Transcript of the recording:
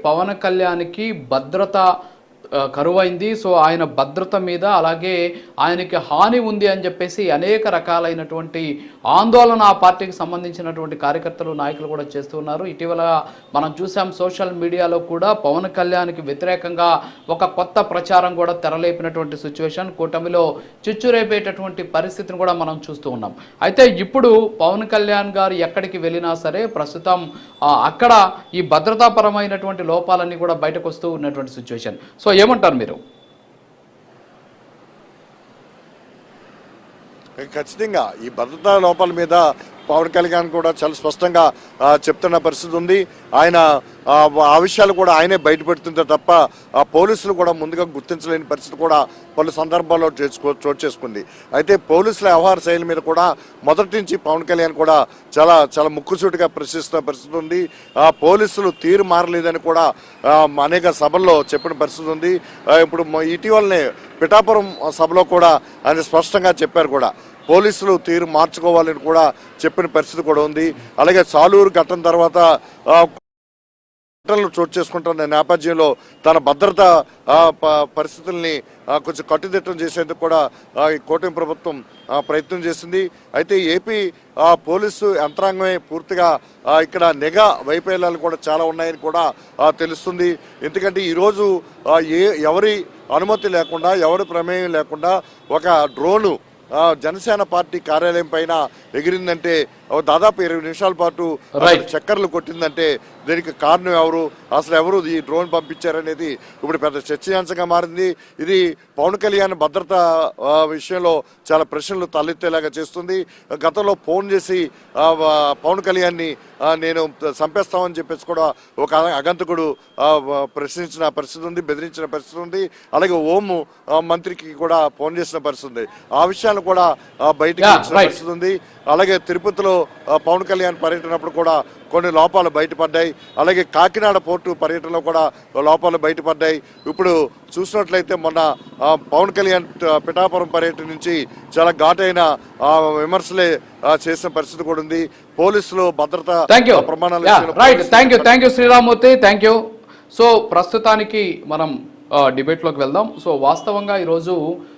పవన్ కళ్యాణ్‌కి భద్రత కరువైంది. సో, ఆయన భద్రత మీద అలాగే ఆయనకి హాని ఉంది అని చెప్పేసి అనేక రకాలైనటువంటి ఆందోళన ఆ పార్టీకి సంబంధించినటువంటి కార్యకర్తలు, నాయకులు కూడా చేస్తూ ఉన్నారు. ఇటీవల మనం చూసాం సోషల్ మీడియాలో కూడా పవన్ కళ్యాణ్‌కి వ్యతిరేకంగా ఒక కొత్త ప్రచారం కూడా తెరలేపినటువంటి సిచ్యువేషన్, కూటమిలో చిచ్చురేపేటటువంటి పరిస్థితిని కూడా మనం చూస్తూ ఉన్నాం. అయితే ఇప్పుడు పవన్ కళ్యాణ్ గారు ఎక్కడికి వెళ్ళినా సరే ప్రస్తుతం అక్కడ ఈ భద్రతాపరమైనటువంటి లోపాలన్నీ కూడా బయటకు వస్తూ ఉన్నటువంటి సిచ్యువేషన్. సో ఏమంటారు మీరు? ఖచ్చితంగా ఈ భద్రతా లోపాల మీద పవన్ కళ్యాణ్ కూడా చాలా స్పష్టంగా చెప్తున్న పరిస్థితి ఉంది. ఆయన ఆ విషయాలు కూడా ఆయనే బయటపెడుతుంటే తప్ప పోలీసులు కూడా ముందుగా గుర్తించలేని పరిస్థితి కూడా పలు సందర్భాల్లో చోటు చేసుకుంది. అయితే పోలీసుల వ్యవహార శైలి మీద కూడా మొదటి నుంచి పవన్ కళ్యాణ్ కూడా చాలా చాలా ముక్కుసూటిగా ప్రశ్నిస్తున్న పరిస్థితి ఉంది. పోలీసులు తీరు మారలేదని కూడా అనేక సభల్లో చెప్పిన పరిస్థితి ఉంది. ఇప్పుడు ఇటీవలనే పిఠాపురం సభలో కూడా ఆయన స్పష్టంగా చెప్పారు కూడా పోలీసులు తీరు మార్చుకోవాలని కూడా చెప్పిన పరిస్థితి కూడా ఉంది. అలాగే సాలూరు ఘటన తర్వాత ఘటనలు చోటు చేసుకుంటున్న నేపథ్యంలో తన భద్రత పరిస్థితుల్ని కొంచెం కట్టుదిట్టం చేసేందుకు కూడా ఈ కూటమి ప్రభుత్వం ప్రయత్నం చేసింది. అయితే ఏపీ పోలీసు యంత్రాంగమే పూర్తిగా ఇక్కడ నిఘా వైఫల్యాలు కూడా చాలా ఉన్నాయని కూడా తెలుస్తుంది. ఎందుకంటే ఈరోజు ఎవరి అనుమతి లేకుండా ఎవరి ప్రమేయం లేకుండా ఒక డ్రోను జనసేన పార్టీ కార్యాలయం పైన ఎగిరిందంటే దాదాపు 20 నిమిషాల పాటు చక్కర్లు కొట్టిందంటే దీనికి కారణం ఎవరు, అసలు ఎవరు ఈ డ్రోన్ పంపించారనేది ఇప్పుడు పెద్ద చర్చనీయాంశంగా మారింది. ఇది పవన్ కళ్యాణ్ భద్రత విషయంలో చాలా ప్రశ్నలు తలెత్తేలాగా చేస్తుంది. గతంలో ఫోన్ చేసి పవన్ కళ్యాణ్ని నేను చంపేస్తామని చెప్పేసి కూడా ఒక అగంతకుడు ప్రశ్నించిన పరిస్థితి ఉంది, బెదిరించిన పరిస్థితి ఉంది. అలాగే ఓం మంత్రికి కూడా ఫోన్ చేసిన పరిస్థితి ఉంది. ఆ విషయాన్ని కూడా బయటికి వచ్చిన పరిస్థితి ఉంది. అలాగే తిరుపతిలో పవన్ కళ్యాణ్ పర్యటనప్పుడు కూడా కొన్ని లోపాలు బయటపడ్డాయి. అలాగే కాకినాడ పోర్టు పర్యటనలో కూడా లోపాలు బయటపడ్డాయి. ఇప్పుడు చూసినట్లయితే మొన్న పవన్ కళ్యాణ్ పిఠాపురం పర్యటన నుంచి చాలా ఘాటైన విమర్శలే చేసిన పరిస్థితి కూడా ఉంది. పోలీసులు భద్రతా ప్రమాణాలు. Thank you Sriramurthy, thank you. So ప్రస్తుతానికి మనం డిబేట్లోకి వెళ్దాం. సో వాస్తవంగా ఈరోజు